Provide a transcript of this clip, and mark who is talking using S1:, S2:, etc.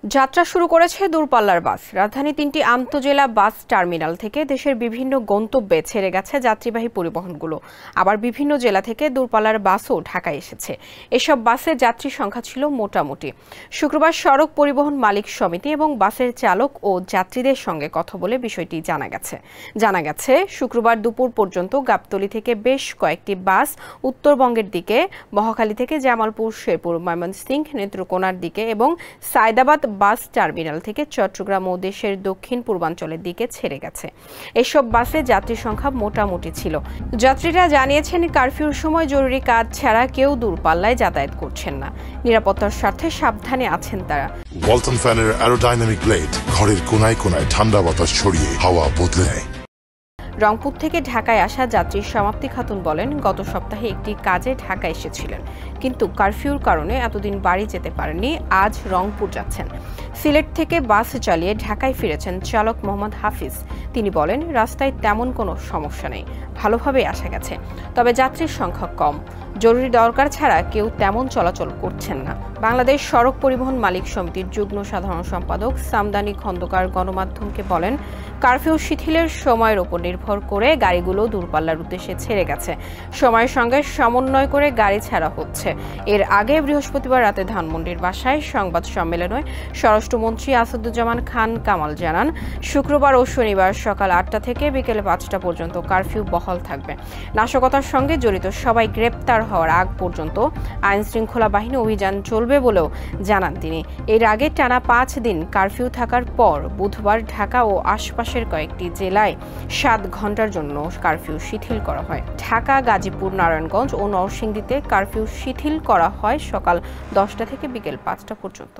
S1: যাত্রা শুরু করেছে দূরপাল্লার বাস। রাজধানী ৩টি আন্তজেলা বাস টার্মিনাল থেকে দেশের বিভিন্ন গন্তব্যে ছেড়ে গেছে যাত্রীবাহী পরিবহনগুলো। আবার বিভিন্ন জেলা থেকে দূরপাল্লার বাসও ঢাকায় এসেছে। এসব বাসে যাত্রী সংখ্যা ছিল মোটামুটি। শুক্রবার সড়ক পরিবহন মালিক সমিতি এবং বাসের চালক ও যাত্রীদের সঙ্গে কথা বলে বিষয়টি জানা গেছে শুক্রবার দুপুর পর্যন্ত গাবতলী থেকে বেশ কয়েকটি বাস উত্তরবঙ্গের দিকে, মহাখালী থেকে জামালপুর, শেরপুর, ময়মনসিংহ, নেত্রকোনার দিকে এবং সায়দাবাদ বাস টার্মিনাল থেকে চট্টগ্রাম ও দেশের দক্ষিণ পূর্বাঞ্চলের দিকে ছেড়ে গেছে। এসব বাসে যাত্রী সংখ্যা মোটামুটি ছিল। যাত্রীরা জানিয়েছেন, কারফিউর সময় জরুরি কাজ ছাড়া কেউ দূরপাল্লায় যাতায়াত করছেন না। নিরাপত্তার স্বার্থে সাবধানে আছেন তারা।
S2: ওয়ালটন ফ্যানের অ্যারোডাইনামিক ব্লেড ঘরের কোনায় কোনায় ঠান্ডা বাতাস ছড়িয়ে হাওয়া বদলে নেয়।
S1: রংপুর থেকে ঢাকায় আসা যাত্রী সমাপ্তি খাতুন বলেন, গত সপ্তাহে একটি কাজে ঢাকা এসেছিলেন, কিন্তু কারফিউর কারণে এতদিন বাড়ি যেতে পারেননি। আজ রংপুর যাচ্ছেন। সিলেট থেকে বাস চালিয়ে ঢাকায় ফিরেছেন চালক মোহাম্মদ হাফিজ। তিনি বলেন, রাস্তায় তেমন কোনো সমস্যা নেই, ভালোভাবে আসা গেছে, তবে যাত্রীর সংখ্যা কম। জরুরি দরকার ছাড়া কেউ তেমন চলাচল করছেন না। বাংলাদেশ সড়ক পরিবহন মালিক সমিতির যুগ্ম সাধারণ সম্পাদক সামদানি খন্দকার গণমাধ্যমকে বলেন, কারফিউ শিথিলের সময়ের উপর নির্ভর করে গাড়িগুলো দূরপাল্লার উদ্দেশ্যে ছেড়ে গেছে। সময়ের সঙ্গে সমন্বয় করে গাড়ি ছাড়া হচ্ছে। এর আগে বৃহস্পতিবার রাতে ধানমন্ডির বাসায় সংবাদ সম্মেলনে স্বরাষ্ট্রমন্ত্রী আসাদুজ্জামান খান কামাল জানান, শুক্রবার ও শনিবার সকাল ৮টা থেকে বিকেল ৫টা পর্যন্ত কারফিউ বহাল থাকবে। নাশকতার সঙ্গে জড়িত সবাই গ্রেপ্তার হওয়ার আগ পর্যন্ত আইন শৃঙ্খলা বাহিনী অভিযান চলবে বলেও জানান তিনি। এর আগে টানা ৫ দিন কারফিউ থাকার পর বুধবার ঢাকা ও আশপাশের কয়েকটি জেলায় ৭ ঘন্টার জন্য কারফিউ শিথিল করা হয়। ঢাকা, গাজীপুর, নারায়ণগঞ্জ ও নরসিংদীতে কারফিউ শিথিল করা হয় সকাল ১০টা থেকে বিকেল ৫টা পর্যন্ত।